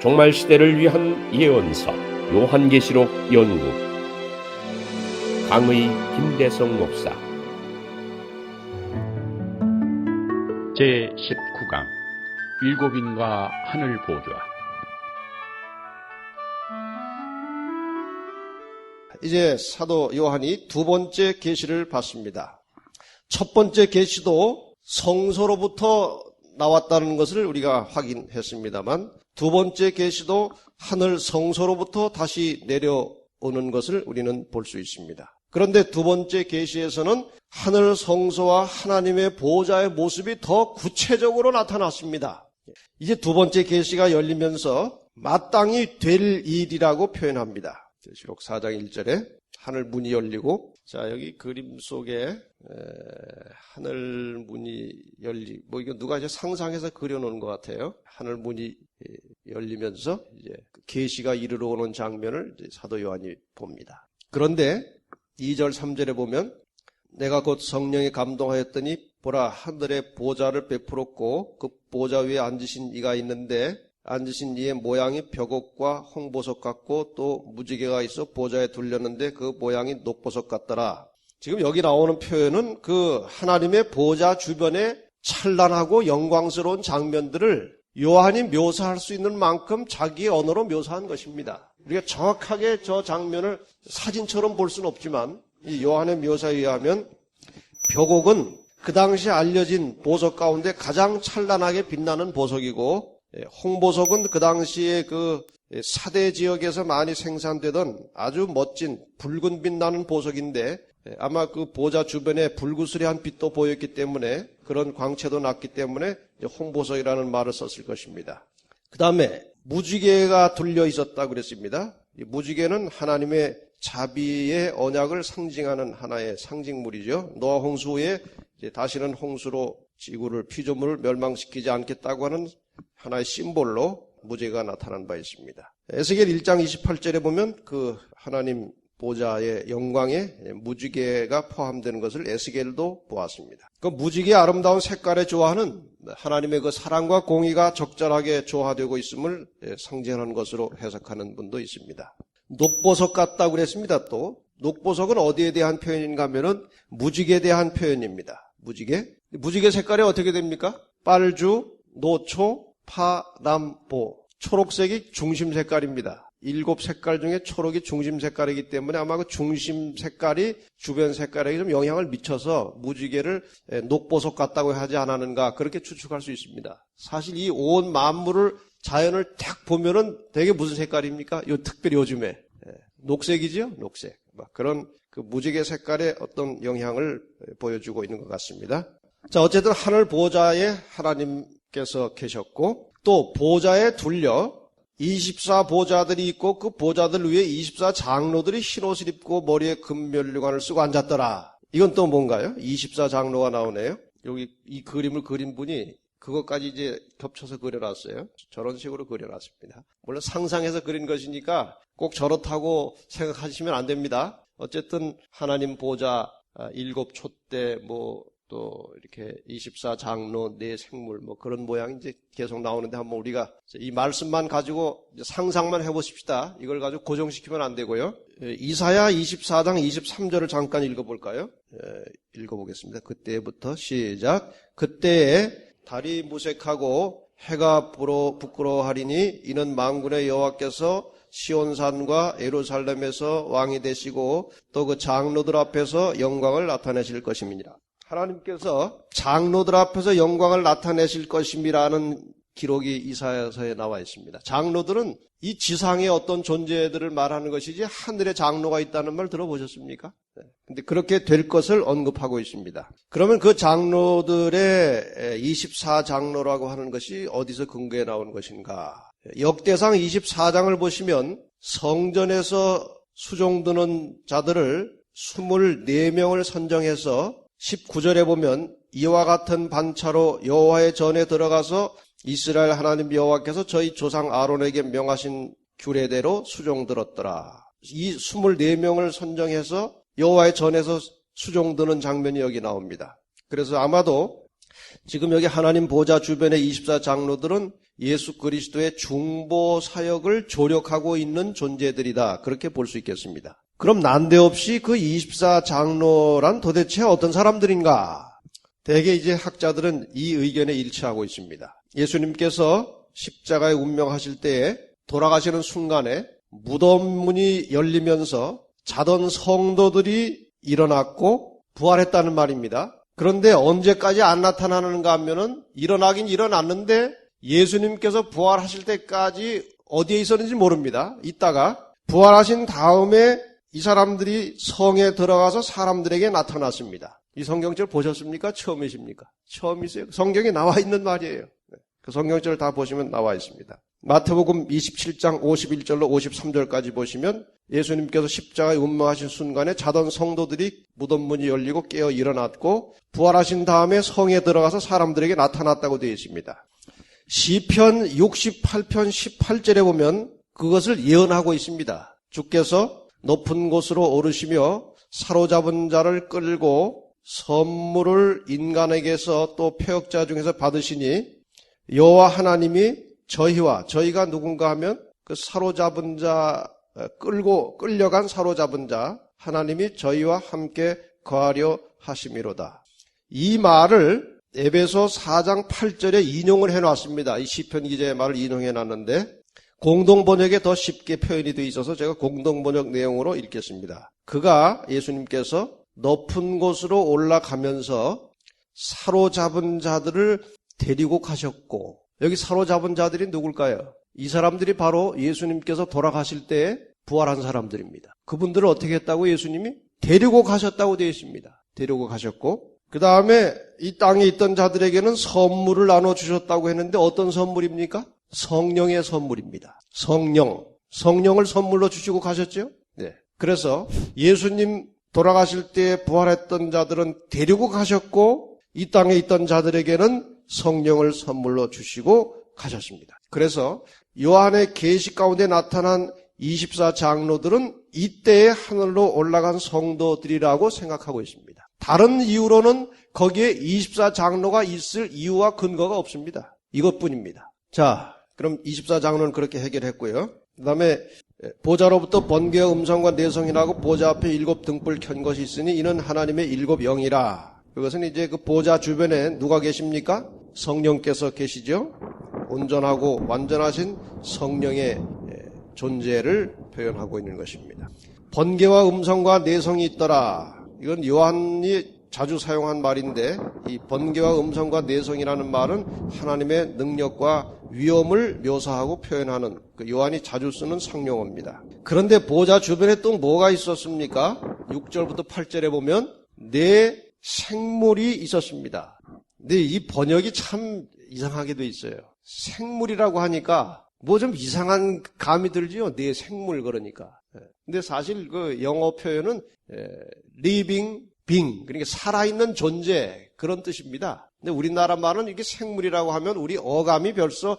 종말 시대를 위한 예언서 요한계시록 연구 강의 김대성 목사 제19강 일곱인과 하늘 보좌. 이제 사도 요한이 두 번째 계시를 받습니다. 첫 번째 계시도 성소로부터 나왔다는 것을 우리가 확인했습니다만 두 번째 계시도 하늘 성소로부터 다시 내려오는 것을 우리는 볼 수 있습니다. 그런데 두 번째 계시에서는 하늘 성소와 하나님의 보호자의 모습이 더 구체적으로 나타났습니다. 이제 두 번째 계시가 열리면서 마땅히 될 일이라고 표현합니다. 계시록 4장 1절에 하늘 문이 열리고, 자, 여기 그림 속에 하늘 문이 이거 누가 이제 상상해서 그려놓은 것 같아요. 하늘 문이 열리면서 이제 계시가 이르러 오는 장면을 이제 사도 요한이 봅니다. 그런데 2절 3절에 보면 내가 곧 성령에 감동하였더니 보라 하늘에 보좌를 베풀었고 그 보좌 위에 앉으신 이가 있는데 앉으신 이의 모양이 벽옥과 홍보석 같고 또 무지개가 있어 보좌에 둘렸는데 그 모양이 녹보석 같더라. 지금 여기 나오는 표현은 그 하나님의 보좌 주변에 찬란하고 영광스러운 장면들을 요한이 묘사할 수 있는 만큼 자기의 언어로 묘사한 것입니다. 우리가 정확하게 저 장면을 사진처럼 볼 수는 없지만 이 요한의 묘사에 의하면 벽옥은 그 당시 알려진 보석 가운데 가장 찬란하게 빛나는 보석이고, 홍보석은 그 당시에 그 사대 지역에서 많이 생산되던 아주 멋진 붉은 빛 나는 보석인데 아마 그 보좌 주변에 불구스레한 빛도 보였기 때문에 그런 광채도 났기 때문에 홍보석이라는 말을 썼을 것입니다. 그 다음에 무지개가 둘려 있었다고 그랬습니다. 이 무지개는 하나님의 자비의 언약을 상징하는 하나의 상징물이죠. 노아 홍수 후에 이제 다시는 홍수로 지구를 피조물을 멸망시키지 않겠다고 하는 하나의 심볼로 무지개가 나타난 바 있습니다. 에스겔 1장 28절에 보면 그 하나님 보좌의 영광에 무지개가 포함되는 것을 에스겔도 보았습니다. 그 무지개의 아름다운 색깔에 좋아하는 하나님의 그 사랑과 공의가 적절하게 조화되고 있음을 상징하는 것으로 해석하는 분도 있습니다. 녹보석 같다고 그랬습니다. 또 녹보석은 어디에 대한 표현인가 하면은 무지개에 대한 표현입니다. 무지개 색깔이 어떻게 됩니까? 빨주, 노초, 파람보. 초록색이 중심 색깔입니다. 7색깔 중에 초록이 중심 색깔이기 때문에 아마 그 중심 색깔이 주변 색깔에 좀 영향을 미쳐서 무지개를 녹보석 같다고 하지 않았는가, 그렇게 추측할 수 있습니다. 사실 이 온 만물을 자연을 딱 보면은 되게 무슨 색깔입니까? 특별히 요즘에 녹색이죠, 녹색. 그런 그 무지개 색깔의 어떤 영향을 보여주고 있는 것 같습니다. 자, 어쨌든 하늘 보좌에 하나님께서 계셨고 또 보좌에 둘려 24보좌들이 있고 그 보좌들 위에 24장로들이 흰옷을 입고 머리에 금면류관을 쓰고 앉았더라. 이건 또 뭔가요? 24장로가 나오네요. 여기 이 그림을 그린 분이 그것까지 이제 겹쳐서 그려놨어요. 저런 식으로 그려놨습니다. 물론 상상해서 그린 것이니까 꼭 저렇다고 생각하시면 안 됩니다. 어쨌든 하나님 보좌 7촛대 또 이렇게 24장로, 4생물 그런 모양이 이제 계속 나오는데 한번 우리가 이 말씀만 가지고 상상만 해보십시다. 이걸 가지고 고정시키면 안 되고요. 이사야 24장 23절을 잠깐 읽어볼까요? 읽어보겠습니다. 그때부터 시작. 그때에 달이 무색하고 해가 부끄러워하리니 이는 만군의 여호와께서 시온산과 예루살렘에서 왕이 되시고 또 그 장로들 앞에서 영광을 나타내실 것임이니라. 하나님께서 장로들 앞에서 영광을 나타내실 것임이라는 기록이 이사야서에 나와 있습니다. 장로들은 이 지상의 어떤 존재들을 말하는 것이지 하늘에 장로가 있다는 말 들어보셨습니까? 근데 그렇게 될 것을 언급하고 있습니다. 그러면 그 장로들의 24장로라고 하는 것이 어디서 근거에 나오는 것인가? 역대상 24장을 보시면 성전에서 수종드는 자들을 24명을 선정해서 19절에 보면 이와 같은 반차로 여호와의 전에 들어가서 이스라엘 하나님 여호와께서 저희 조상 아론에게 명하신 규례대로 수종들었더라. 이 24명을 선정해서 여호와의 전에서 수종드는 장면이 여기 나옵니다. 그래서 아마도 지금 여기 하나님 보좌 주변의 24장로들은 예수 그리스도의 중보 사역을 조력하고 있는 존재들이다. 그렇게 볼 수 있겠습니다. 그럼 난데없이 그 24장로란 도대체 어떤 사람들인가? 대개 이제 학자들은 이 의견에 일치하고 있습니다. 예수님께서 십자가에 운명하실 때에 돌아가시는 순간에 무덤 문이 열리면서 자던 성도들이 일어났고 부활했다는 말입니다. 그런데 언제까지 안 나타나는가 하면은 일어나긴 일어났는데 예수님께서 부활하실 때까지 어디에 있었는지 모릅니다. 이따가 부활하신 다음에 이 사람들이 성에 들어가서 사람들에게 나타났습니다. 이 성경절 보셨습니까? 처음이십니까? 처음이세요. 성경에 나와 있는 말이에요. 그 성경절 다 보시면 나와 있습니다. 마태복음 27장 51절로 53절까지 보시면 예수님께서 십자가에 운명하신 순간에 자던 성도들이 무덤 문이 열리고 깨어 일어났고 부활하신 다음에 성에 들어가서 사람들에게 나타났다고 되어 있습니다. 시편 68편 18절에 보면 그것을 예언하고 있습니다. 주께서 높은 곳으로 오르시며 사로잡은 자를 끌고 선물을 인간에게서 또 패역자 중에서 받으시니 여호와 하나님이 저희가 누군가 하면 그 사로잡은 자 끌려간 사로잡은 자 하나님이 저희와 함께 거하려 하심이로다. 이 말을 에베소 4장 8절에 인용을 해놨습니다. 이 시편 기자의 말을 인용해놨는데 공동번역에 더 쉽게 표현이 되어 있어서 제가 공동번역 내용으로 읽겠습니다. 그가 예수님께서 높은 곳으로 올라가면서 사로잡은 자들을 데리고 가셨고, 여기 사로잡은 자들이 누굴까요? 이 사람들이 바로 예수님께서 돌아가실 때 부활한 사람들입니다. 그분들을 어떻게 했다고 예수님이? 데리고 가셨다고 되어 있습니다. 데리고 가셨고, 그 다음에 이 땅에 있던 자들에게는 선물을 나눠주셨다고 했는데 어떤 선물입니까? 성령의 선물입니다. 성령을 선물로 주시고 가셨죠? 네. 그래서 예수님 돌아가실 때 부활했던 자들은 데리고 가셨고 이 땅에 있던 자들에게는 성령을 선물로 주시고 가셨습니다. 그래서 요한의 계시 가운데 나타난 24장로들은 이때에 하늘로 올라간 성도들이라고 생각하고 있습니다. 다른 이유로는 거기에 24장로가 있을 이유와 근거가 없습니다. 이것뿐입니다. 자, 그럼 24장로는 그렇게 해결했고요. 그 다음에 보좌로부터 번개와 음성과 내성이라고 보좌 앞에 7 등불 켠 것이 있으니 이는 하나님의 7 영이라. 그것은 이제 그 보좌 주변에 누가 계십니까? 성령께서 계시죠. 온전하고 완전하신 성령의 존재를 표현하고 있는 것입니다. 번개와 음성과 내성이 있더라. 이건 요한이 자주 사용한 말인데 이 번개와 음성과 내성이라는 말은 하나님의 능력과 위엄을 묘사하고 표현하는 그 요한이 자주 쓰는 상용어입니다. 그런데 보좌 주변에 또 뭐가 있었습니까? 6절부터 8절에 보면 네 생물이 있었습니다. 근데 이 번역이 참 이상하게 돼 있어요. 생물이라고 하니까 뭐 좀 이상한 감이 들지요. 네 생물 그러니까. 근데 사실 그 영어 표현은 living being, 그러니까 살아있는 존재 그런 뜻입니다. 근데 우리나라 말은 이게 생물이라고 하면 우리 어감이 벌써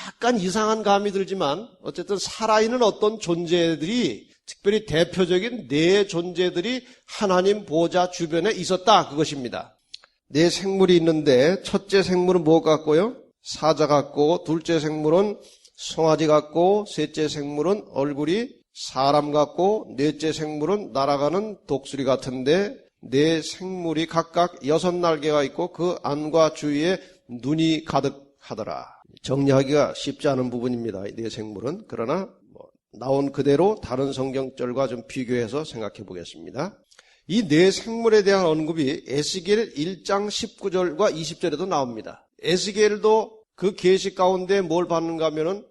약간 이상한 감이 들지만 어쨌든 살아있는 어떤 존재들이 특별히 대표적인 네 존재들이 하나님 보좌 주변에 있었다 그것입니다. 네 생물이 있는데 첫째 생물은 뭐 같고요? 사자 같고, 둘째 생물은 송아지 같고, 셋째 생물은 얼굴이 사람 같고, 넷째 생물은 날아가는 독수리 같은데 네 생물이 각각 6날개가 있고 그 안과 주위에 눈이 가득하더라. 정리하기가 쉽지 않은 부분입니다. 이 네 생물은. 그러나 나온 그대로 다른 성경절과 좀 비교해서 생각해 보겠습니다. 이 네 생물에 대한 언급이 에스겔 1장 19절과 20절에도 나옵니다. 에스겔도 그 계시 가운데 뭘 봤는가 하면은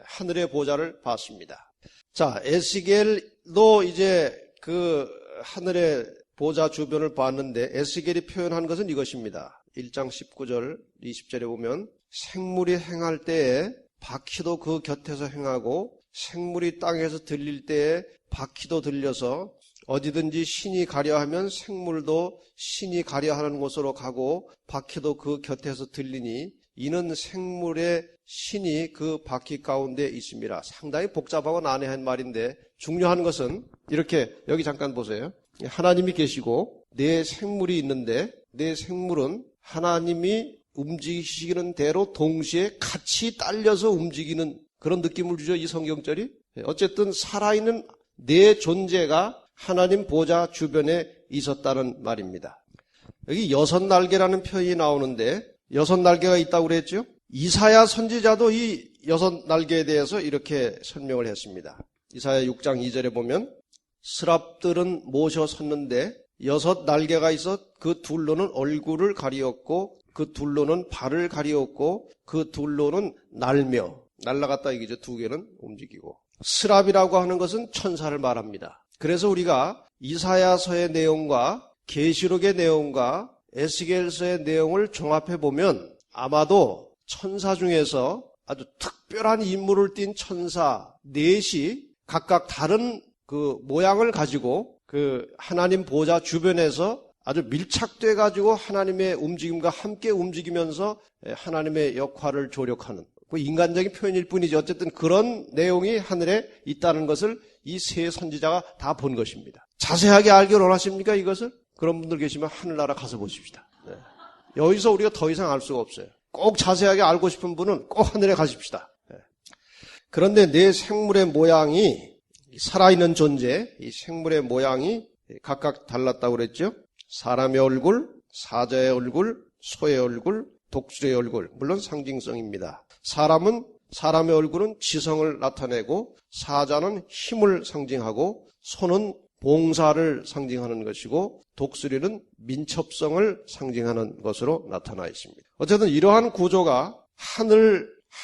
하늘의 보좌를 봤습니다. 자, 에스겔도 이제 그 하늘의 보좌 주변을 봤는데 에스겔이 표현한 것은 이것입니다. 1장 19절 20절에 보면 생물이 행할 때에 바퀴도 그 곁에서 행하고 생물이 땅에서 들릴 때에 바퀴도 들려서 어디든지 신이 가려 하면 생물도 신이 가려 하는 곳으로 가고 바퀴도 그 곁에서 들리니 이는 생물의 신이 그 바퀴 가운데 있습니다. 상당히 복잡하고 난해한 말인데 중요한 것은 이렇게 여기 잠깐 보세요. 하나님이 계시고 네 생물이 있는데 네 생물은 하나님이 움직이시는 대로 동시에 같이 딸려서 움직이는 그런 느낌을 주죠, 이 성경절이. 어쨌든 살아있는 내 존재가 하나님 보좌 주변에 있었다는 말입니다. 여기 6날개라는 표현이 나오는데 6날개가 있다고 그랬죠? 이사야 선지자도 이 6날개에 대해서 이렇게 설명을 했습니다. 이사야 6장 2절에 보면 스랍들은 모셔 섰는데 6날개가 있어 그 둘로는 얼굴을 가리었고 그 둘로는 발을 가리었고 그 둘로는 날며 날아갔다 얘기죠. 두 개는 움직이고. 스랍이라고 하는 것은 천사를 말합니다. 그래서 우리가 이사야서의 내용과 계시록의 내용과 에스겔서의 내용을 종합해 보면 아마도 천사 중에서 아주 특별한 임무를 띈 천사 넷이 각각 다른 그 모양을 가지고 그 하나님 보좌 주변에서 아주 밀착돼 가지고 하나님의 움직임과 함께 움직이면서 하나님의 역할을 조력하는 그 인간적인 표현일 뿐이지 어쨌든 그런 내용이 하늘에 있다는 것을 이 세 선지자가 다 본 것입니다. 자세하게 알기를 원하십니까 이것을? 그런 분들 계시면 하늘나라 가서 보십시다. 네. 여기서 우리가 더 이상 알 수가 없어요. 꼭 자세하게 알고 싶은 분은 꼭 하늘에 가십시다. 네. 그런데 내 생물의 모양이 살아있는 존재, 이 생물의 모양이 각각 달랐다고 그랬죠. 사람의 얼굴, 사자의 얼굴, 소의 얼굴, 독수리의 얼굴, 물론 상징성입니다. 사람의 얼굴은 지성을 나타내고 사자는 힘을 상징하고 소는 봉사를 상징하는 것이고 독수리는 민첩성을 상징하는 것으로 나타나 있습니다. 어쨌든 이러한 구조가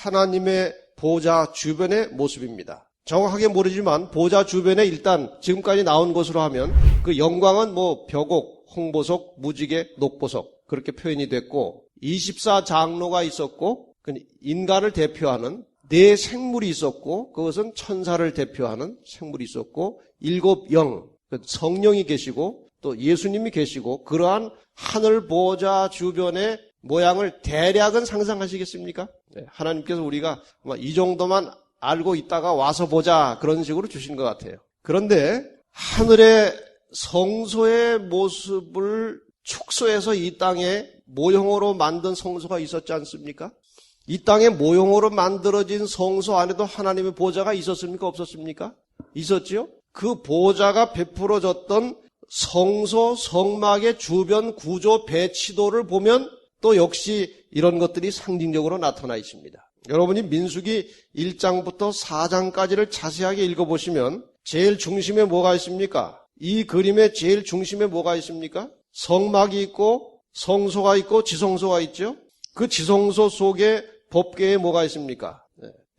하나님의 보좌 주변의 모습입니다. 정확하게 모르지만 보좌 주변에 일단 지금까지 나온 것으로 하면 그 영광은 벽옥, 홍보석, 무지개, 녹보석 그렇게 표현이 됐고 24장로가 있었고 인간을 대표하는 네 생물이 있었고 그것은 천사를 대표하는 생물이 있었고 7영 성령이 계시고 또 예수님이 계시고 그러한 하늘 보좌 주변의 모양을 대략은 상상하시겠습니까? 네, 하나님께서 우리가 이 정도만 알고 있다가 와서 보자 그런 식으로 주신 것 같아요. 그런데 하늘의 성소의 모습을 축소해서 이 땅에 모형으로 만든 성소가 있었지 않습니까? 이 땅에 모형으로 만들어진 성소 안에도 하나님의 보좌가 있었습니까? 없었습니까? 있었지요? 그 보좌가 베풀어졌던 성소, 성막의 주변 구조 배치도를 보면 또 역시 이런 것들이 상징적으로 나타나 있습니다. 여러분이 민수기 1장부터 4장까지를 자세하게 읽어보시면 제일 중심에 뭐가 있습니까? 이 그림의 제일 중심에 뭐가 있습니까? 성막이 있고 성소가 있고 지성소가 있죠. 그 지성소 속에 법궤에 뭐가 있습니까?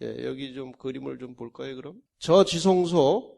여기 좀 그림을 좀 볼까요 그럼? 저 지성소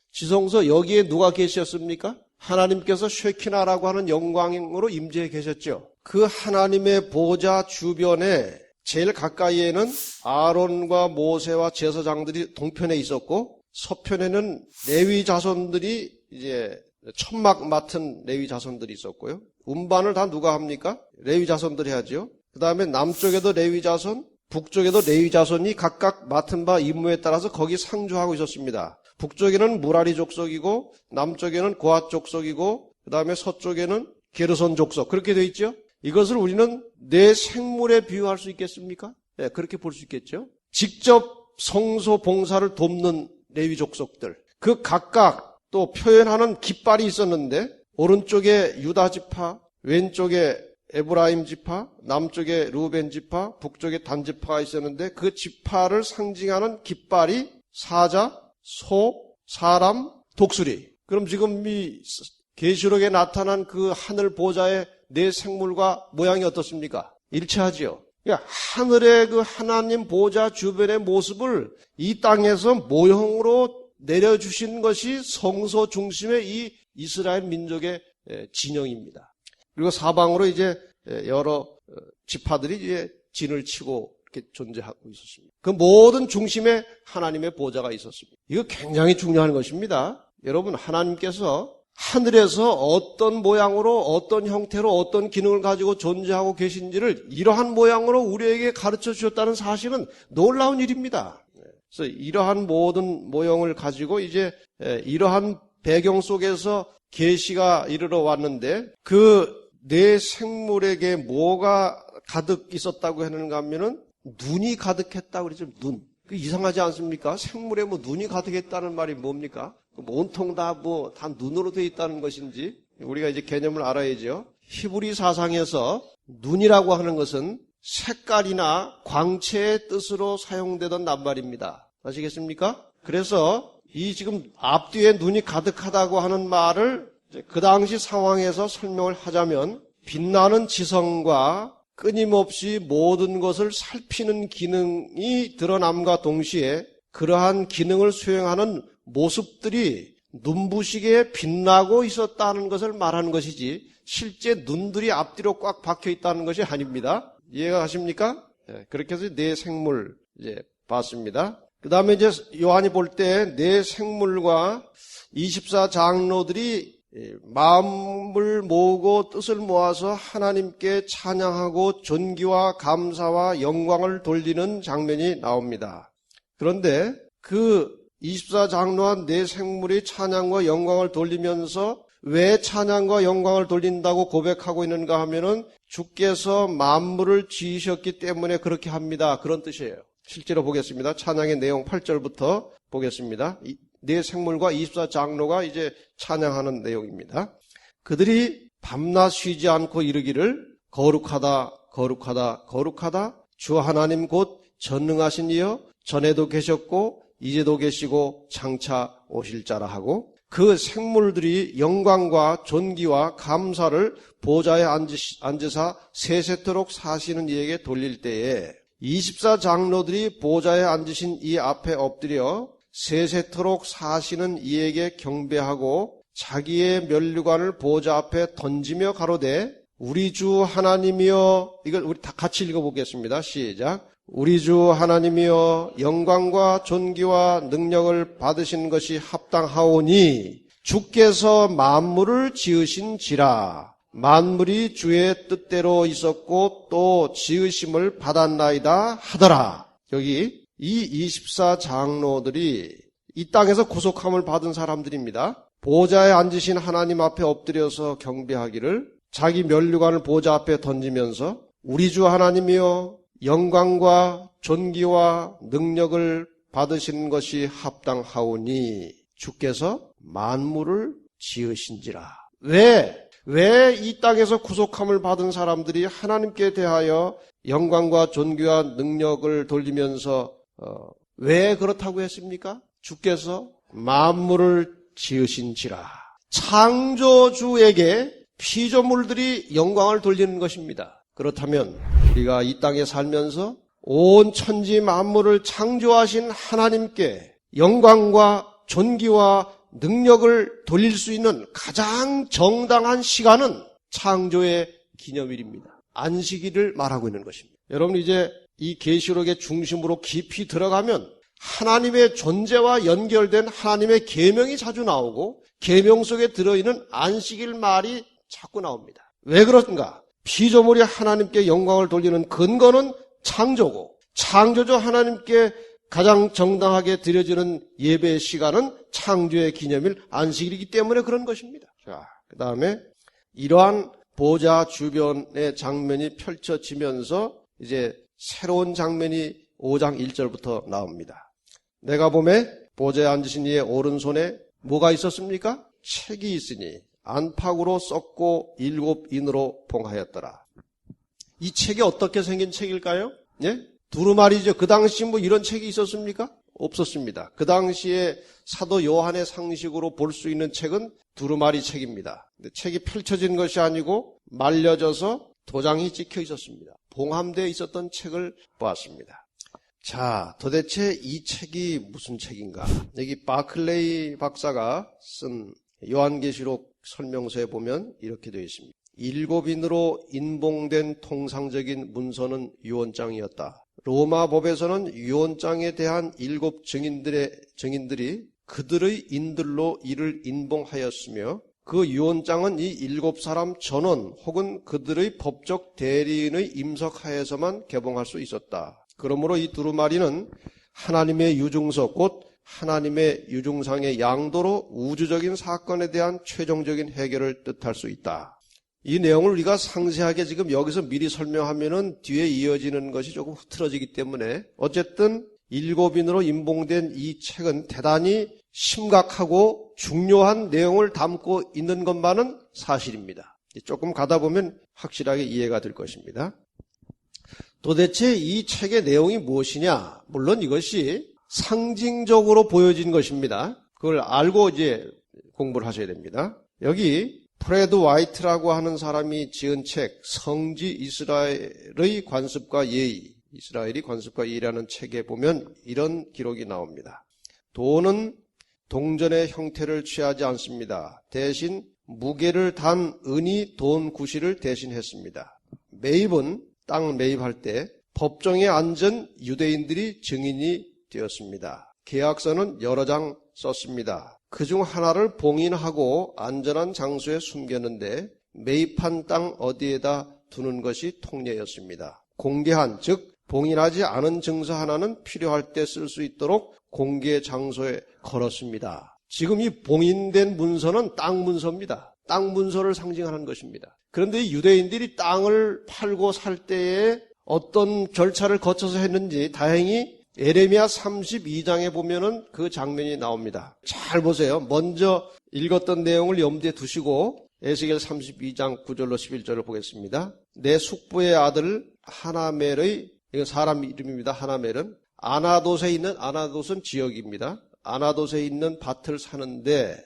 여기에 누가 계셨습니까? 하나님께서 쉐키나라고 하는 영광으로 임재해 계셨죠. 그 하나님의 보좌 주변에 제일 가까이에는 아론과 모세와 제사장들이 동편에 있었고 서편에는 레위 자손들이 이제 천막 맡은 레위 자손들이 있었고요. 운반을 다 누가 합니까? 레위 자손들이 하죠. 그 다음에 남쪽에도 레위 자손, 북쪽에도 레위 자손이 각각 맡은 바 임무에 따라서 거기 상주하고 있었습니다. 북쪽에는 무라리 족속이고 남쪽에는 고앗 족속이고 그 다음에 서쪽에는 게르손 족속 그렇게 되어 있죠. 이것을 우리는 내 생물에 비유할 수 있겠습니까? 네, 그렇게 볼 수 있겠죠. 직접 성소 봉사를 돕는 레위 족속들 그 각각 또 표현하는 깃발이 있었는데 오른쪽에 유다 지파, 왼쪽에 에브라임 지파, 남쪽에 루벤 지파, 북쪽에 단 지파가 있었는데 그 지파를 상징하는 깃발이 사자, 소, 사람, 독수리. 그럼 지금 이 계시록에 나타난 그 하늘 보좌의 네 생물과 모양이 어떻습니까? 일치하지요. 그러니까 하늘의 그 하나님 보좌 주변의 모습을 이 땅에서 모형으로 내려주신 것이 성소 중심의 이 이스라엘 민족의 진영입니다. 그리고 사방으로 이제 여러 지파들이 이제 진을 치고 이렇게 존재하고 있었습니다. 그 모든 중심에 하나님의 보좌가 있었습니다. 이거 굉장히 중요한 것입니다. 여러분 하나님께서 하늘에서 어떤 모양으로 어떤 형태로 어떤 기능을 가지고 존재하고 계신지를 이러한 모양으로 우리에게 가르쳐 주셨다는 사실은 놀라운 일입니다. 그래서 이러한 모든 모형을 가지고 이제 이러한 배경 속에서 계시가 이르러 왔는데 그 내 생물에게 뭐가 가득 있었다고 하는가 하면은 눈이 가득했다고 그러죠. 눈. 그 이상하지 않습니까? 생물에 뭐 눈이 가득했다는 말이 뭡니까? 온통 다 눈으로 되어 있다는 것인지 우리가 이제 개념을 알아야죠. 히브리 사상에서 눈이라고 하는 것은 색깔이나 광채의 뜻으로 사용되던 낱말입니다. 아시겠습니까? 그래서 이 지금 앞뒤에 눈이 가득하다고 하는 말을 그 당시 상황에서 설명을 하자면 빛나는 지성과 끊임없이 모든 것을 살피는 기능이 드러남과 동시에 그러한 기능을 수행하는 모습들이 눈부시게 빛나고 있었다는 것을 말하는 것이지 실제 눈들이 앞뒤로 꽉 박혀 있다는 것이 아닙니다. 이해가 가십니까? 그렇게 해서 네 생물 이제 봤습니다. 그 다음에 이제 요한이 볼 때 네 생물과 24장로들이 마음을 모으고 뜻을 모아서 하나님께 찬양하고 존귀와 감사와 영광을 돌리는 장면이 나옵니다. 그런데 그 24장로와 네 생물이 찬양과 영광을 돌리면서 왜 찬양과 영광을 돌린다고 고백하고 있는가 하면은 주께서 만물을 지으셨기 때문에 그렇게 합니다. 그런 뜻이에요. 실제로 보겠습니다. 찬양의 내용 8절부터 보겠습니다. 네 생물과 24장로가 이제 찬양하는 내용입니다. 그들이 밤낮 쉬지 않고 이르기를 거룩하다 거룩하다 거룩하다 주 하나님 곧 전능하신 이여 전에도 계셨고 이제도 계시고 장차 오실 자라 하고 그 생물들이 영광과 존귀와 감사를 보좌에 앉으사 세세토록 사시는 이에게 돌릴 때에 24장로들이 보좌에 앉으신 이 앞에 엎드려 세세토록 사시는 이에게 경배하고 자기의 면류관을 보좌 앞에 던지며 가로되 우리 주 하나님이여, 이걸 우리 다 같이 읽어보겠습니다. 시작. 우리 주 하나님이여 영광과 존귀와 능력을 받으신 것이 합당하오니 주께서 만물을 지으신지라. 만물이 주의 뜻대로 있었고 또 지으심을 받았나이다 하더라. 여기 이 24장로들이 이 땅에서 구속함을 받은 사람들입니다. 보좌에 앉으신 하나님 앞에 엎드려서 경배하기를 자기 면류관을 보좌 앞에 던지면서 우리 주 하나님이여 영광과 존귀와 능력을 받으신 것이 합당하오니 주께서 만물을 지으신지라. 왜 이 땅에서 구속함을 받은 사람들이 하나님께 대하여 영광과 존귀와 능력을 돌리면서 왜 그렇다고 했습니까? 주께서 만물을 지으신지라. 창조주에게 피조물들이 영광을 돌리는 것입니다. 그렇다면 우리가 이 땅에 살면서 온 천지 만물을 창조하신 하나님께 영광과 존귀와 능력을 돌릴 수 있는 가장 정당한 시간은 창조의 기념일입니다. 안식일을 말하고 있는 것입니다. 여러분 이제 이 계시록의 중심으로 깊이 들어가면 하나님의 존재와 연결된 하나님의 계명이 자주 나오고 계명 속에 들어있는 안식일 말이 자꾸 나옵니다. 왜 그런가? 피조물이 하나님께 영광을 돌리는 근거는 창조고 창조주 하나님께 가장 정당하게 드려지는 예배의 시간은 창조의 기념일 안식일이기 때문에 그런 것입니다. 자, 그 다음에 이러한 보좌 주변의 장면이 펼쳐지면서 이제 새로운 장면이 5장 1절부터 나옵니다. 내가 보매 보좌에 앉으신 이의 오른손에 뭐가 있었습니까? 책이 있으니 안팎으로 썩고 7인으로 봉하였더라. 이 책이 어떻게 생긴 책일까요? 예? 두루마리죠. 그 당시 뭐 이런 책이 있었습니까? 없었습니다. 그 당시에 사도 요한의 상식으로 볼 수 있는 책은 두루마리 책입니다. 근데 책이 펼쳐진 것이 아니고 말려져서 도장이 찍혀 있었습니다. 봉함되어 있었던 책을 보았습니다. 자, 도대체 이 책이 무슨 책인가? 여기 바클레이 박사가 쓴 요한계시록 설명서에 보면 이렇게 되어 있습니다. 7인으로 인봉된 통상적인 문서는 유언장이었다. 로마 법에서는 유언장에 대한 7 증인들이 그들의 인들로 이를 인봉하였으며 그 유언장은 이 7사람 전원 혹은 그들의 법적 대리인의 임석하에서만 개봉할 수 있었다. 그러므로 이 두루마리는 하나님의 유중서 곧 하나님의 유중상의 양도로 우주적인 사건에 대한 최종적인 해결을 뜻할 수 있다. 이 내용을 우리가 상세하게 지금 여기서 미리 설명하면은 뒤에 이어지는 것이 조금 흐트러지기 때문에 어쨌든 일곱인으로 임봉된 이 책은 대단히 심각하고 중요한 내용을 담고 있는 것만은 사실입니다. 조금 가다 보면 확실하게 이해가 될 것입니다. 도대체 이 책의 내용이 무엇이냐? 물론 이것이 상징적으로 보여진 것입니다. 그걸 알고 이제 공부를 하셔야 됩니다. 여기 프레드 화이트라고 하는 사람이 지은 책 성지 이스라엘의 관습과 예의, 이스라엘이 관습과 예의라는 책에 보면 이런 기록이 나옵니다. 돈은 동전의 형태를 취하지 않습니다. 대신 무게를 단 은이 돈 구실을 대신했습니다. 매입은 땅 매입할 때 법정에 앉은 유대인들이 증인이 되었습니다. 계약서는 여러 장 썼습니다. 그중 하나를 봉인하고 안전한 장소에 숨겼는데 매입한 땅 어디에다 두는 것이 통례였습니다. 공개한, 즉 봉인하지 않은 증서 하나는 필요할 때 쓸 수 있도록 공개 장소에 걸었습니다. 지금 이 봉인된 문서는 땅 문서입니다. 땅 문서를 상징하는 것입니다. 그런데 이 유대인들이 땅을 팔고 살 때에 어떤 절차를 거쳐서 했는지 다행히 에레미야 32장에 보면은 그 장면이 나옵니다. 잘 보세요. 먼저 읽었던 내용을 염두에 두시고 에스겔 32장 9절로 11절을 보겠습니다. 내 숙부의 아들 하나멜의, 이건 사람 이름입니다. 하나멜은 아나돗에 있는, 아나돗은 지역입니다. 아나돗에 있는 밭을 사는데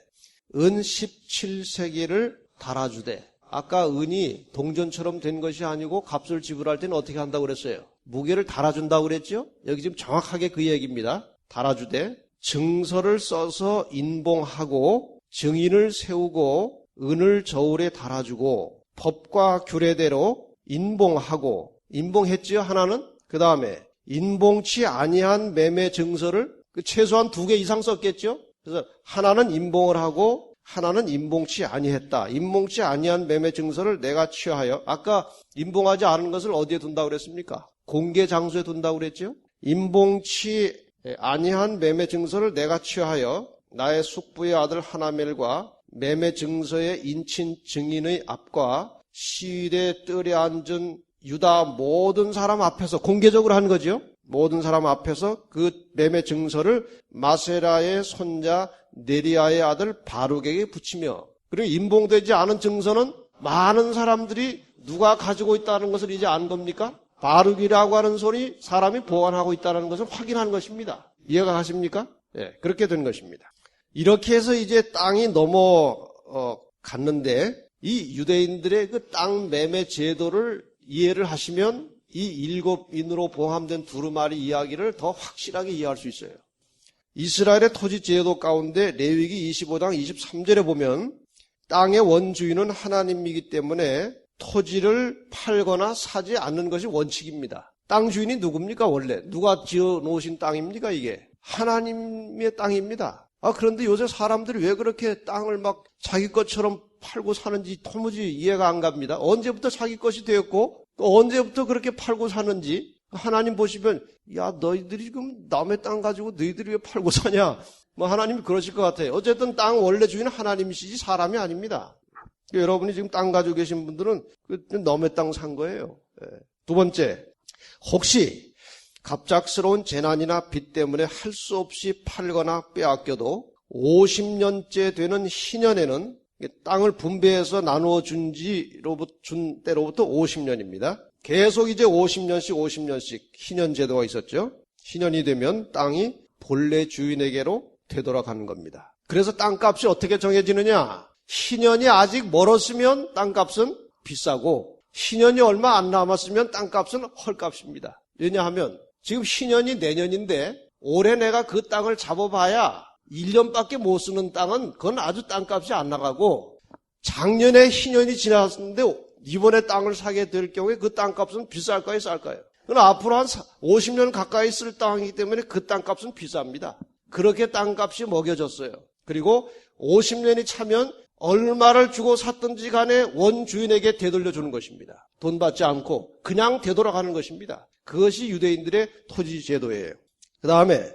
은 17세겔을 달아주되, 아까 은이 동전처럼 된 것이 아니고 값을 지불할 때는 어떻게 한다고 그랬어요? 무게를 달아준다고 그랬죠? 여기 지금 정확하게 그 얘기입니다. 달아주되 증서를 써서 인봉하고 증인을 세우고 은을 저울에 달아주고 법과 규례대로 인봉하고, 인봉했지요 하나는? 그 다음에 인봉치 아니한 매매 증서를 최소한 2개 이상 썼겠죠? 그래서 하나는 인봉을 하고 하나는 인봉치 아니했다. 인봉치 아니한 매매 증서를 내가 취하여, 아까 인봉하지 않은 것을 어디에 둔다고 그랬습니까? 공개 장소에 둔다고 그랬죠? 인봉치 아니한 매매 증서를 내가 취하여 나의 숙부의 아들 하나멜과 매매 증서의 인친 증인의 앞과 시위대 뜰에 앉은 유다 모든 사람 앞에서 공개적으로 한 거죠. 모든 사람 앞에서 그 매매 증서를 마세라의 손자 네리아의 아들 바룩에게 붙이며, 그리고 인봉되지 않은 증서는 많은 사람들이 누가 가지고 있다는 것을 이제 안 겁니까? 바룩이라고 하는 소리 사람이 보관하고 있다는 것을 확인한 것입니다. 이해가 가십니까? 예, 그렇게 된 것입니다. 이렇게 해서 이제 땅이 넘어갔는데 이 유대인들의 그 땅 매매 제도를 이해를 하시면 이 일곱인으로 봉함된 두루마리 이야기를 더 확실하게 이해할 수 있어요. 이스라엘의 토지 제도 가운데 레위기 25장 23절에 보면 땅의 원주인은 하나님이기 때문에 토지를 팔거나 사지 않는 것이 원칙입니다. 땅 주인이 누굽니까 원래? 누가 지어 놓으신 땅입니까 이게? 하나님의 땅입니다. 그런데 요새 사람들이 왜 그렇게 땅을 막 자기 것처럼 팔고 사는지 도무지 이해가 안 갑니다. 언제부터 자기 것이 되었고 또 언제부터 그렇게 팔고 사는지 하나님 보시면, 야 너희들이 지금 남의 땅 가지고 너희들이 왜 팔고 사냐? 하나님이 그러실 것 같아요. 어쨌든 땅 원래 주인은 하나님이시지 사람이 아닙니다. 여러분이 지금 땅 가지고 계신 분들은 남의 땅 산 거예요. 두 번째, 혹시 갑작스러운 재난이나 빚 때문에 할 수 없이 팔거나 빼앗겨도 50년째 되는 희년에는 땅을 분배해서 나누어 준 때로부터 50년입니다. 계속 이제 50년씩 희년 제도가 있었죠. 희년이 되면 땅이 본래 주인에게로 되돌아가는 겁니다. 그래서 땅값이 어떻게 정해지느냐? 희년이 아직 멀었으면 땅값은 비싸고 희년이 얼마 안 남았으면 땅값은 헐값입니다. 왜냐하면 지금 희년이 내년인데 올해 내가 그 땅을 잡아봐야 1년밖에 못 쓰는 땅은 그건 아주 땅값이 안 나가고, 작년에 희년이 지났는데 이번에 땅을 사게 될 경우에 그 땅값은 비쌀까요 쌀까요? 그건 앞으로 한 50년 가까이 쓸 땅이기 때문에 그 땅값은 비쌉니다. 그렇게 땅값이 먹여졌어요. 그리고 50년이 차면 얼마를 주고 샀든지 간에 원주인에게 되돌려주는 것입니다. 돈 받지 않고 그냥 되돌아가는 것입니다. 그것이 유대인들의 토지 제도예요. 그 다음에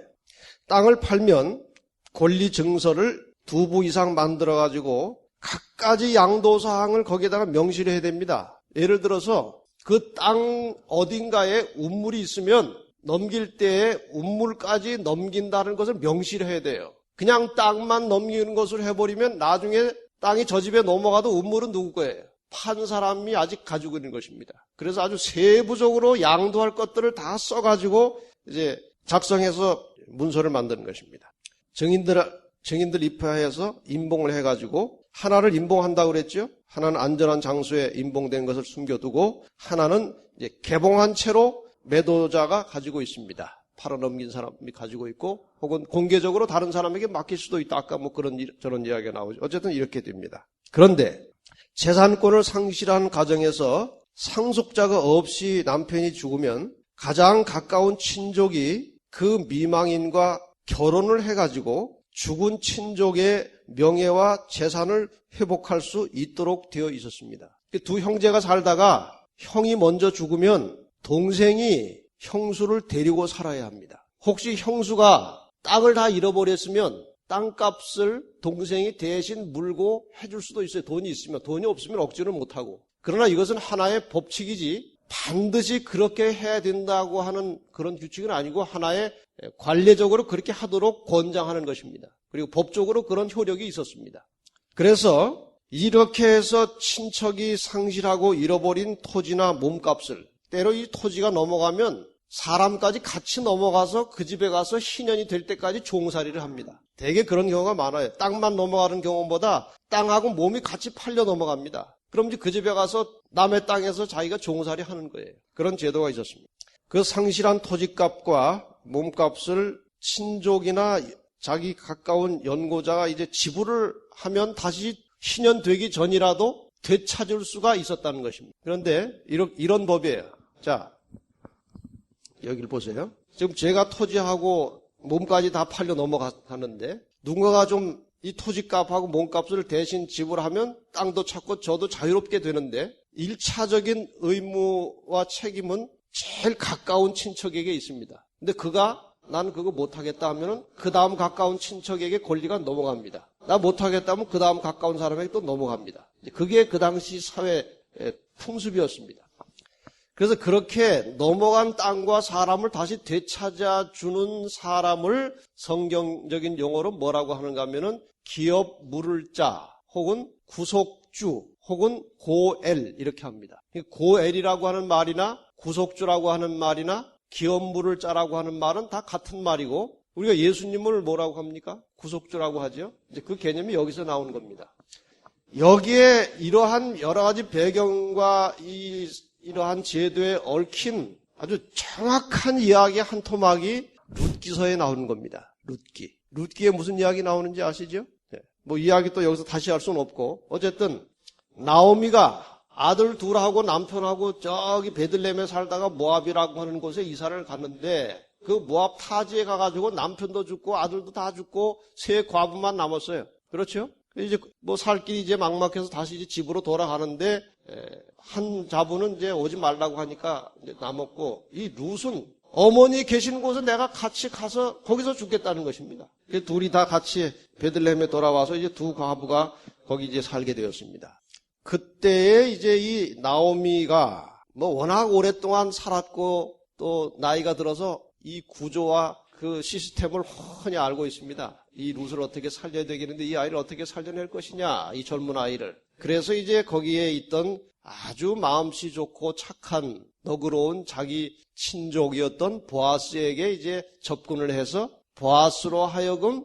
땅을 팔면 권리 증서를 2부 이상 만들어가지고 갖가지 양도사항을 거기에다가 명시를 해야 됩니다. 예를 들어서 그 땅 어딘가에 운물이 있으면 넘길 때에 운물까지 넘긴다는 것을 명시를 해야 돼요. 그냥 땅만 넘기는 것을 해버리면 나중에 땅이 저 집에 넘어가도 운물은 누구 거예요? 판 사람이 아직 가지고 있는 것입니다. 그래서 아주 세부적으로 양도할 것들을 다 써가지고 이제 작성해서 문서를 만드는 것입니다. 증인들 입회해서 임봉을 해가지고 하나를 임봉한다고 그랬죠? 하나는 안전한 장소에 임봉된 것을 숨겨두고 하나는 이제 개봉한 채로 매도자가 가지고 있습니다. 팔아넘긴 사람이 가지고 있고 혹은 공개적으로 다른 사람에게 맡길 수도 있다. 아까 뭐 저런 이야기가 나오죠. 어쨌든 이렇게 됩니다. 그런데 재산권을 상실한 가정에서 상속자가 없이 남편이 죽으면 가장 가까운 친족이 그 미망인과 결혼을 해가지고 죽은 친족의 명예와 재산을 회복할 수 있도록 되어 있었습니다. 두 형제가 살다가 형이 먼저 죽으면 동생이 형수를 데리고 살아야 합니다. 혹시 형수가 땅을 다 잃어버렸으면 땅값을 동생이 대신 물고 해줄 수도 있어요. 돈이 있으면. 돈이 없으면 억지를 못하고. 그러나 이것은 하나의 법칙이지 반드시 그렇게 해야 된다고 하는 그런 규칙은 아니고 하나의 관례적으로 그렇게 하도록 권장하는 것입니다. 그리고 법적으로 그런 효력이 있었습니다. 그래서 이렇게 해서 친척이 상실하고 잃어버린 토지나 몸값을 때로 이 토지가 넘어가면 사람까지 같이 넘어가서 그 집에 가서 신연이 될 때까지 종살이를 합니다. 되게 그런 경우가 많아요. 땅만 넘어가는 경우보다 땅하고 몸이 같이 팔려 넘어갑니다. 그럼 이제 그 집에 가서 남의 땅에서 자기가 종살이 하는 거예요. 그런 제도가 있었습니다. 그 상실한 토지값과 몸값을 친족이나 자기 가까운 연고자가 이제 지불을 하면 다시 신연되기 전이라도 되찾을 수가 있었다는 것입니다. 그런데 이런 법이에요. 자, 여기를 보세요. 지금 제가 토지하고 몸까지 다 팔려 넘어가는데 누군가가 좀 이 토지값하고 몸값을 대신 지불하면 땅도 찾고 저도 자유롭게 되는데 1차적인 의무와 책임은 제일 가까운 친척에게 있습니다. 근데 난 그거 못하겠다 하면은 그 다음 가까운 친척에게 권리가 넘어갑니다. 나 못하겠다 하면 그 다음 가까운 사람에게 또 넘어갑니다. 그게 그 당시 사회의 풍습이었습니다. 그래서 그렇게 넘어간 땅과 사람을 다시 되찾아주는 사람을 성경적인 용어로 뭐라고 하는가 하면은 기업 물을 자 혹은 구속주 혹은 고엘 이렇게 합니다. 고엘이라고 하는 말이나 구속주라고 하는 말이나 기업 물을 자라고 하는 말은 다 같은 말이고 우리가 예수님을 뭐라고 합니까? 구속주라고 하죠. 이제 그 개념이 여기서 나오는 겁니다. 여기에 이러한 여러 가지 배경과 이러한 제도에 얽힌 아주 정확한 이야기 한 토막이 룻기서에 나오는 겁니다. 룻기에 무슨 이야기 나오는지 아시죠? 네. 뭐 이야기 또 여기서 다시 할 수는 없고 어쨌든 나오미가 아들 둘하고 남편하고 저기 베들레헴에 살다가 모압이라고 하는 곳에 이사를 갔는데 그 모압 타지에 가가지고 남편도 죽고 아들도 다 죽고 세 과부만 남았어요. 그렇죠? 이제 뭐 살 길이 이제 막막해서 다시 이제 집으로 돌아가는데 한 자부는 이제 오지 말라고 하니까 이제 남았고 이 룻은 어머니 계시는 곳에 내가 같이 가서 거기서 죽겠다는 것입니다. 둘이 다 같이 베들레헴에 돌아와서 이제 두 과부가 거기 이제 살게 되었습니다. 그때에 이제 이 나오미가 뭐 워낙 오랫동안 살았고 또 나이가 들어서 이 구조와 그 시스템을 훤히 알고 있습니다. 이 룻을 어떻게 살려야 되겠는데 이 아이를 어떻게 살려낼 것이냐, 이 젊은 아이를. 그래서 이제 거기에 있던 아주 마음씨 좋고 착한 너그러운 자기 친족이었던 보아스에게 이제 접근을 해서 보아스로 하여금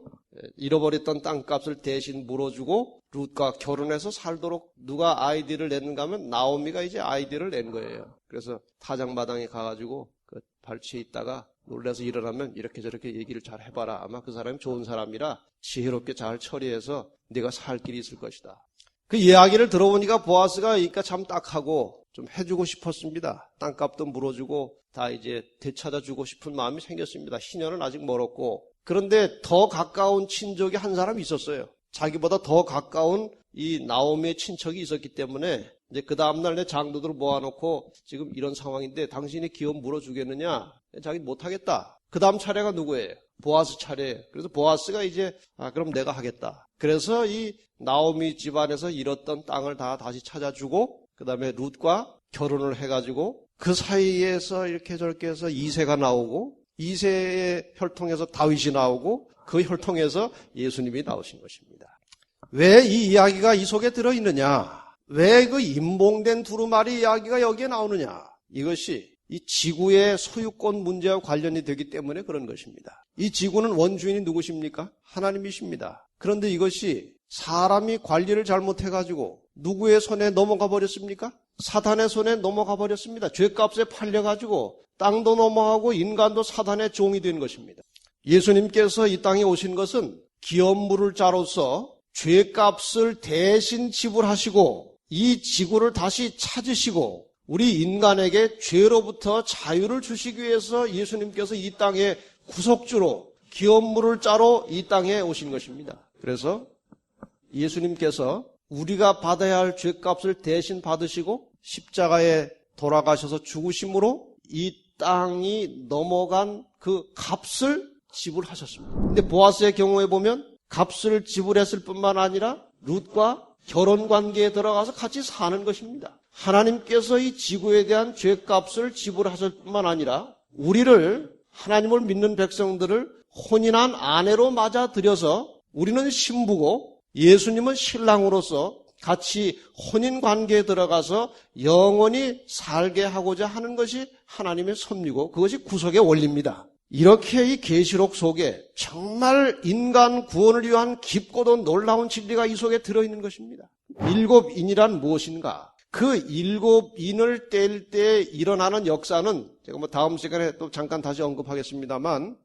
잃어버렸던 땅값을 대신 물어주고 룻과 결혼해서 살도록 누가 아이디어를 냈는가 하면 나오미가 이제 아이디어를 낸 거예요. 그래서 타작마당에 가가지고 그 발치에 있다가 놀라서 일어나면 이렇게 저렇게 얘기를 잘 해봐라. 아마 그 사람이 좋은 사람이라 지혜롭게 잘 처리해서 네가 살 길이 있을 것이다. 그 이야기를 들어보니까 보아스가 그러니까 참 딱하고 좀 해주고 싶었습니다. 땅값도 물어주고 다 이제 되찾아주고 싶은 마음이 생겼습니다. 희년은 아직 멀었고. 그런데 더 가까운 친족이 한 사람이 있었어요. 자기보다 더 가까운 이 나오미의 친척이 있었기 때문에 이제 그 다음날 내 장로들을 모아놓고 지금 이런 상황인데 당신이 기업 물어주겠느냐? 자기 못하겠다. 그 다음 차례가 누구예요? 보아스 차례예요. 그래서 보아스가 이제 그럼 내가 하겠다. 그래서 이 나오미 집안에서 잃었던 땅을 다 다시 찾아주고 그 다음에 룻과 결혼을 해가지고 그 사이에서 이렇게 저렇게 해서 이새가 나오고 이새의 혈통에서 다윗이 나오고 그 혈통에서 예수님이 나오신 것입니다. 왜 이 이야기가 이 속에 들어있느냐? 왜 그 임봉된 두루마리 이야기가 여기에 나오느냐? 이것이 이 지구의 소유권 문제와 관련이 되기 때문에 그런 것입니다. 이 지구는 원주인이 누구십니까? 하나님이십니다. 그런데 이것이 사람이 관리를 잘못해가지고 누구의 손에 넘어가 버렸습니까? 사탄의 손에 넘어가 버렸습니다. 죄값에 팔려가지고 땅도 넘어가고 인간도 사탄의 종이 된 것입니다. 예수님께서 이 땅에 오신 것은 기업물을 자로서 죄값을 대신 지불하시고 이 지구를 다시 찾으시고 우리 인간에게 죄로부터 자유를 주시기 위해서 예수님께서 이 땅에 구속주로 기업물을 짜러 이 땅에 오신 것입니다. 그래서 예수님께서 우리가 받아야 할 죄값을 대신 받으시고 십자가에 돌아가셔서 죽으심으로 이 땅이 넘어간 그 값을 지불하셨습니다. 근데 보아스의 경우에 보면 값을 지불했을 뿐만 아니라 룻과 결혼 관계에 들어가서 같이 사는 것입니다. 하나님께서 이 지구에 대한 죄값을 지불하실 뿐만 아니라 우리를 하나님을 믿는 백성들을 혼인한 아내로 맞아들여서 우리는 신부고 예수님은 신랑으로서 같이 혼인 관계에 들어가서 영원히 살게 하고자 하는 것이 하나님의 섭리고 그것이 구속의 원리입니다. 이렇게 이 계시록 속에 정말 인간 구원을 위한 깊고도 놀라운 진리가 이 속에 들어있는 것입니다. 일곱 인이란 무엇인가? 그 일곱 인을 뗄 때 일어나는 역사는 제가 다음 시간에 또 잠깐 다시 언급하겠습니다만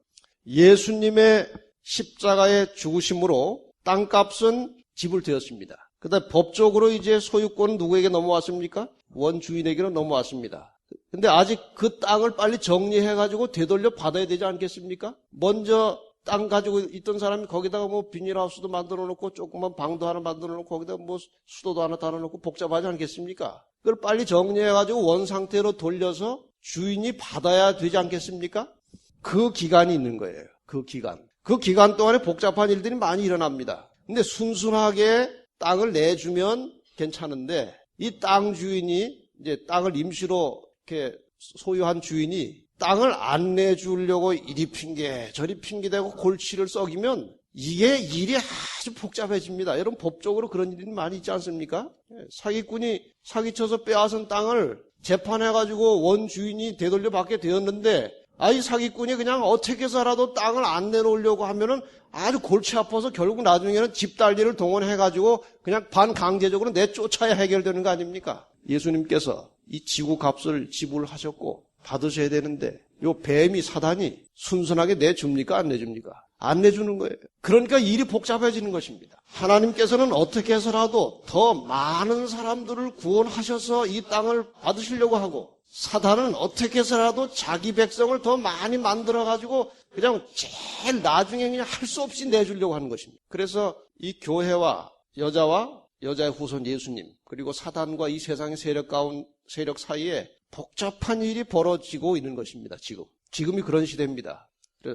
예수님의 십자가의 죽으심으로 땅값은 지불되었습니다. 그다음 법적으로 이제 소유권은 누구에게 넘어왔습니까? 원주인에게로 넘어왔습니다. 근데 아직 그 땅을 빨리 정리해가지고 되돌려 받아야 되지 않겠습니까? 먼저 땅 가지고 있던 사람이 거기다가 비닐하우스도 만들어 놓고 조그만 방도 하나 만들어 놓고 거기다가 수도도 하나 달아 놓고 복잡하지 않겠습니까? 그걸 빨리 정리해가지고 원 상태로 돌려서 주인이 받아야 되지 않겠습니까? 그 기간이 있는 거예요. 그 기간 동안에 복잡한 일들이 많이 일어납니다. 근데 순순하게 땅을 내주면 괜찮은데 이 땅 주인이 이제 땅을 임시로 이렇게 소유한 주인이 땅을 안 내주려고 이리 핑계 저리 핑계대고 골치를 썩이면 이게 일이 아주 복잡해집니다. 여러분 법적으로 그런 일이 많이 있지 않습니까? 사기꾼이 사기쳐서 빼앗은 땅을 재판해가지고 원주인이 되돌려 받게 되었는데 이 사기꾼이 그냥 어떻게 해서라도 땅을 안 내놓으려고 하면은 아주 골치 아파서 결국 나중에는 집달리를 동원해가지고 그냥 반강제적으로 내쫓아야 해결되는 거 아닙니까? 예수님께서 이 지구 값을 지불하셨고 받으셔야 되는데 요 뱀이 사단이 순순하게 내줍니까? 안 내줍니까? 안 내주는 거예요. 그러니까 일이 복잡해지는 것입니다. 하나님께서는 어떻게 해서라도 더 많은 사람들을 구원하셔서 이 땅을 받으시려고 하고 사단은 어떻게 해서라도 자기 백성을 더 많이 만들어가지고 그냥 제일 나중에 그냥 할 수 없이 내주려고 하는 것입니다. 그래서 이 교회와 여자의 후손 예수님 그리고 사단과 이 세상의 세력 사이에 복잡한 일이 벌어지고 있는 것입니다. 지금이 그런 시대입니다.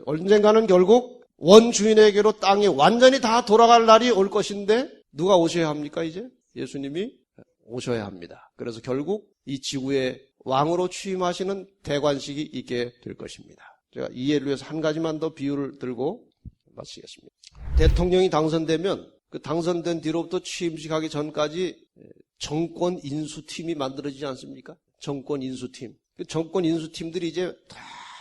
언젠가는 결국 원주인에게로 땅이 완전히 다 돌아갈 날이 올 것인데 누가 오셔야 합니까? 이제 예수님이 오셔야 합니다. 그래서 결국 이 지구의 왕으로 취임하시는 대관식이 있게 될 것입니다. 제가 이해를 위해서 한 가지만 더 비유를 들고 마치겠습니다. 대통령이 당선되면 그 당선된 뒤로부터 취임식하기 전까지 정권 인수팀이 만들어지지 않습니까? 정권 인수팀. 그 정권 인수팀들이 이제 다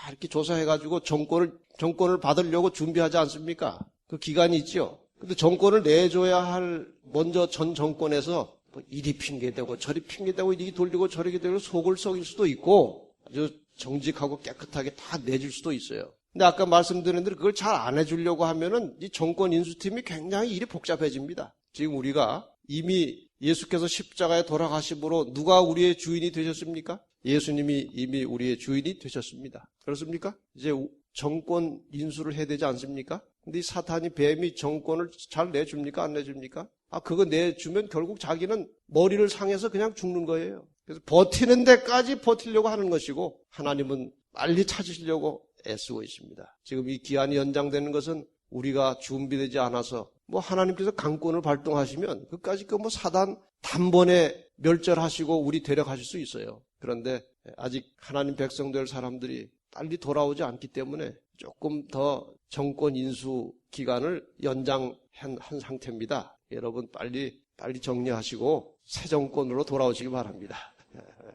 이렇게 조사해가지고 정권을 받으려고 준비하지 않습니까? 그 기간이 있죠. 근데 정권을 내줘야 할 먼저 전 정권에서 이리 핑계대고 저리 핑계대고 이리 돌리고 저리 돌리고 속을 썩일 수도 있고 아주 정직하고 깨끗하게 다 내줄 수도 있어요. 근데 아까 말씀드린 대로 그걸 잘 안 해주려고 하면은 이 정권 인수팀이 굉장히 일이 복잡해집니다. 지금 우리가 이미 예수께서 십자가에 돌아가심으로 누가 우리의 주인이 되셨습니까? 예수님이 이미 우리의 주인이 되셨습니다. 그렇습니까? 이제 정권 인수를 해야 되지 않습니까? 근데 이 사탄이 뱀이 정권을 잘 내줍니까? 안 내줍니까? 그거 내주면 결국 자기는 머리를 상해서 그냥 죽는 거예요. 그래서 버티는 데까지 버티려고 하는 것이고 하나님은 빨리 찾으시려고 애쓰고 있습니다. 지금 이 기한이 연장되는 것은 우리가 준비되지 않아서 뭐 하나님께서 강권을 발동하시면 그까짓 그 뭐 사단 단번에 멸절하시고 우리 데려가실 수 있어요. 그런데 아직 하나님 백성 될 사람들이 빨리 돌아오지 않기 때문에 조금 더 정권 인수 기간을 연장한 상태입니다. 여러분 빨리 정리하시고 새 정권으로 돌아오시기 바랍니다.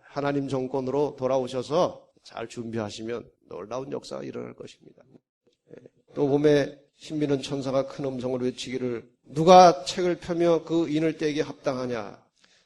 하나님 정권으로 돌아오셔서 잘 준비하시면 놀라운 역사가 일어날 것입니다. 또 봄에 신비는 천사가 큰 음성을 외치기를 누가 책을 펴며 그 인을 떼기에 합당하냐.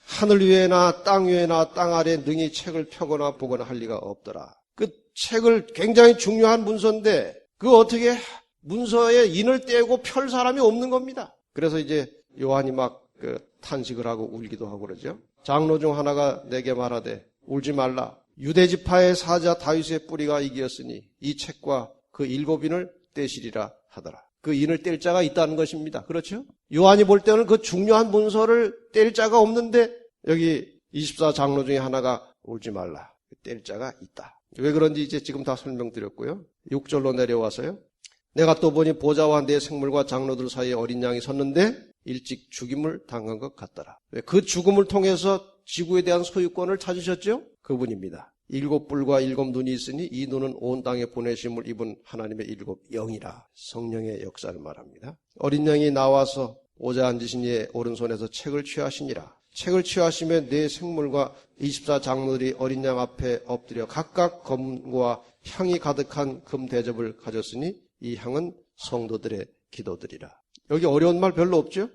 하늘 위에나 땅 위에나 땅 아래 능히 책을 펴거나 보거나 할 리가 없더라. 그 책을 굉장히 중요한 문서인데 그 어떻게 문서에 인을 떼고 펼 사람이 없는 겁니다. 그래서 이제 요한이 막 그 탄식을 하고 울기도 하고 그러죠. 장로 중 하나가 내게 말하되 울지 말라. 유대지파의 사자 다윗의 뿌리가 이기었으니 이 책과 그 7인을 떼시리라 하더라. 그 인을 뗄 자가 있다는 것입니다. 그렇죠? 요한이 볼 때는 그 중요한 문서를 뗄 자가 없는데 여기 24장로 중에 하나가 울지 말라. 뗄 자가 있다. 왜 그런지 이제 지금 다 설명드렸고요. 6절로 내려와서요. 내가 또 보니 보좌와 내 생물과 장로들 사이에 어린 양이 섰는데 일찍 죽임을 당한 것 같더라. 그 죽음을 통해서 지구에 대한 소유권을 찾으셨죠? 그분입니다. 7뿔과 7눈이 있으니 이 눈은 온 땅에 보내심을 입은 하나님의 7영이라. 성령의 역사를 말합니다. 어린 양이 나와서 보좌 앉으신 이의 오른손에서 책을 취하시니라. 책을 취하시며 네 생물과 24장로들이 어린 양 앞에 엎드려 각각 검과 향이 가득한 금 대접을 가졌으니 이 향은 성도들의 기도들이라. 여기 어려운 말 별로 없죠?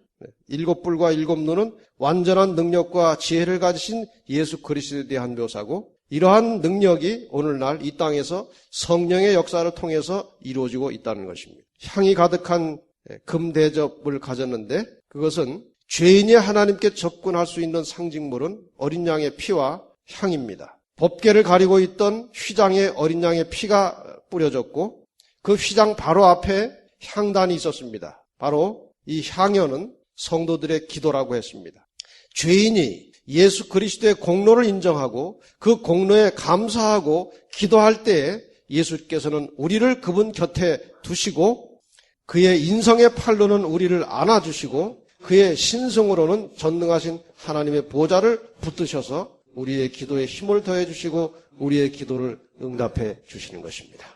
7뿔과 7눈은 완전한 능력과 지혜를 가지신 예수 그리스도에 대한 묘사고 이러한 능력이 오늘날 이 땅에서 성령의 역사를 통해서 이루어지고 있다는 것입니다. 향이 가득한 금 대접을 가졌는데 그것은 죄인이 하나님께 접근할 수 있는 상징물은 어린 양의 피와 향입니다. 법궤를 가리고 있던 휘장에 어린 양의 피가 뿌려졌고 그 휘장 바로 앞에 향단이 있었습니다. 바로 이 향연은 성도들의 기도라고 했습니다. 죄인이 예수 그리스도의 공로를 인정하고 그 공로에 감사하고 기도할 때에 예수께서는 우리를 그분 곁에 두시고 그의 인성의 팔로는 우리를 안아주시고 그의 신성으로는 전능하신 하나님의 보좌를 붙드셔서 우리의 기도에 힘을 더해 주시고 우리의 기도를 응답해 주시는 것입니다.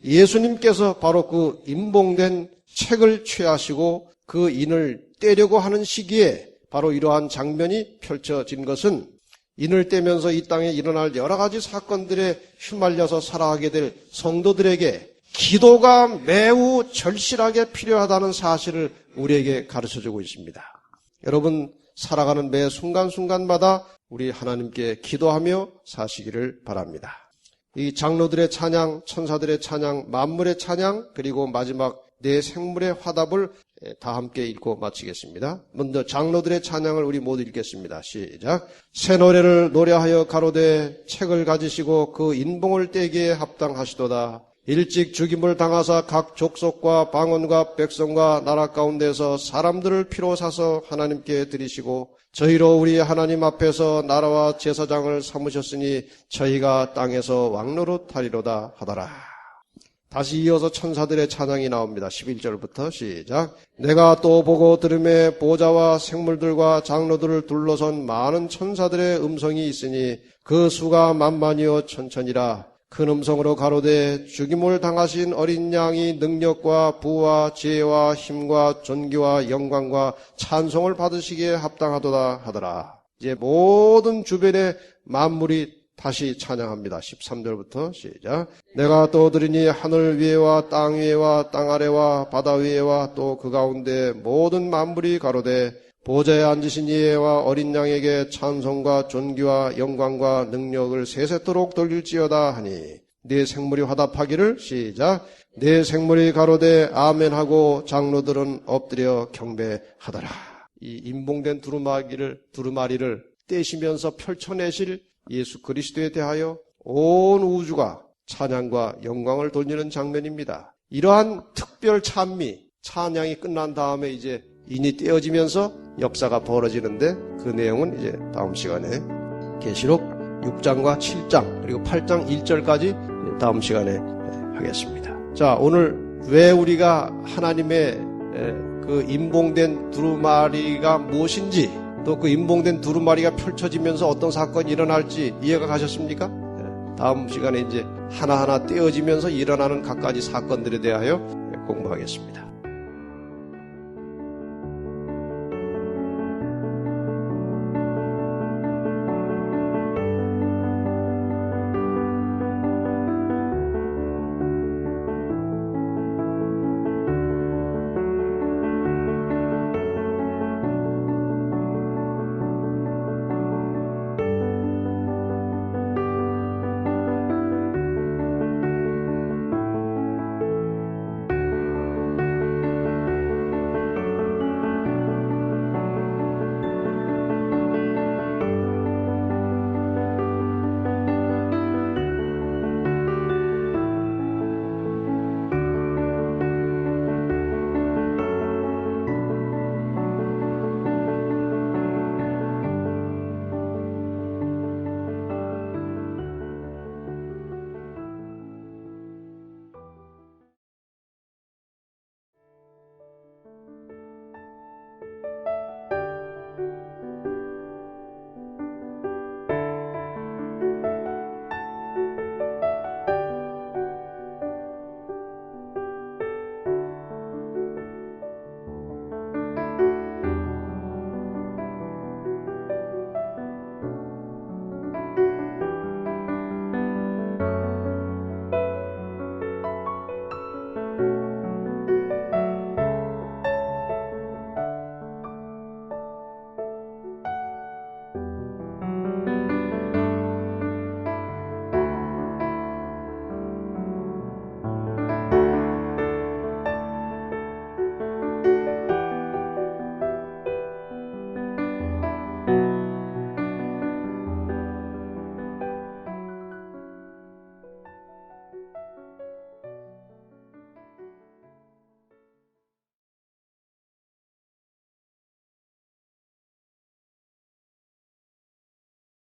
예수님께서 바로 그 임봉된 책을 취하시고 그 인을 떼려고 하는 시기에 바로 이러한 장면이 펼쳐진 것은 인을 떼면서 이 땅에 일어날 여러 가지 사건들에 휘말려서 살아가게 될 성도들에게 기도가 매우 절실하게 필요하다는 사실을 우리에게 가르쳐주고 있습니다. 여러분 살아가는 매 순간순간마다 우리 하나님께 기도하며 사시기를 바랍니다. 이 장로들의 찬양, 천사들의 찬양, 만물의 찬양, 그리고 마지막 네 생물의 화답을 다 함께 읽고 마치겠습니다. 먼저 장로들의 찬양을 우리 모두 읽겠습니다. 시작. 새 노래를 노래하여 가로되 책을 가지시고 그 인봉을 떼기에 합당하시도다. 일찍 죽임을 당하사 각 족속과 방언과 백성과 나라 가운데서 사람들을 피로 사서 하나님께 드리시고 저희로 우리 하나님 앞에서 나라와 제사장을 삼으셨으니 저희가 땅에서 왕노릇 하리로다 하더라. 다시 이어서 천사들의 찬양이 나옵니다. 11절부터 시작. 내가 또 보고 들음에 보좌와 생물들과 장로들을 둘러선 많은 천사들의 음성이 있으니 그 수가 만만이요 천천이라. 큰 음성으로 가로되 죽임을 당하신 어린 양이 능력과 부와 지혜와 힘과 존귀와 영광과 찬송을 받으시기에 합당하도다 하더라. 이제 모든 주변의 만물이 다시 찬양합니다. 13절부터 시작. 내가 또 들으니 하늘 위에와 땅 위에와 땅 아래와 바다 위에와 또 그 가운데 모든 만물이 가로되 보좌에 앉으신 이와 어린 양에게 찬송과 존귀와 영광과 능력을 세세토록 돌릴지어다 하니 네 생물이 화답하기를 시작. 네 생물이 가로되 아멘하고 장로들은 엎드려 경배하더라. 이 임봉된 두루마리를 떼시면서 펼쳐내실 예수 그리스도에 대하여 온 우주가 찬양과 영광을 돌리는 장면입니다. 이러한 특별 찬양이 끝난 다음에 이제 인이 떼어지면서 역사가 벌어지는데 그 내용은 이제 다음 시간에 계시록 6장과 7장 그리고 8장 1절까지 다음 시간에 하겠습니다. 자, 오늘 왜 우리가 하나님의 그 임봉된 두루마리가 무엇인지, 또 그 임봉된 두루마리가 펼쳐지면서 어떤 사건이 일어날지 이해가 가셨습니까? 다음 시간에 이제 하나하나 떼어지면서 일어나는 갖가지 사건들에 대하여 공부하겠습니다.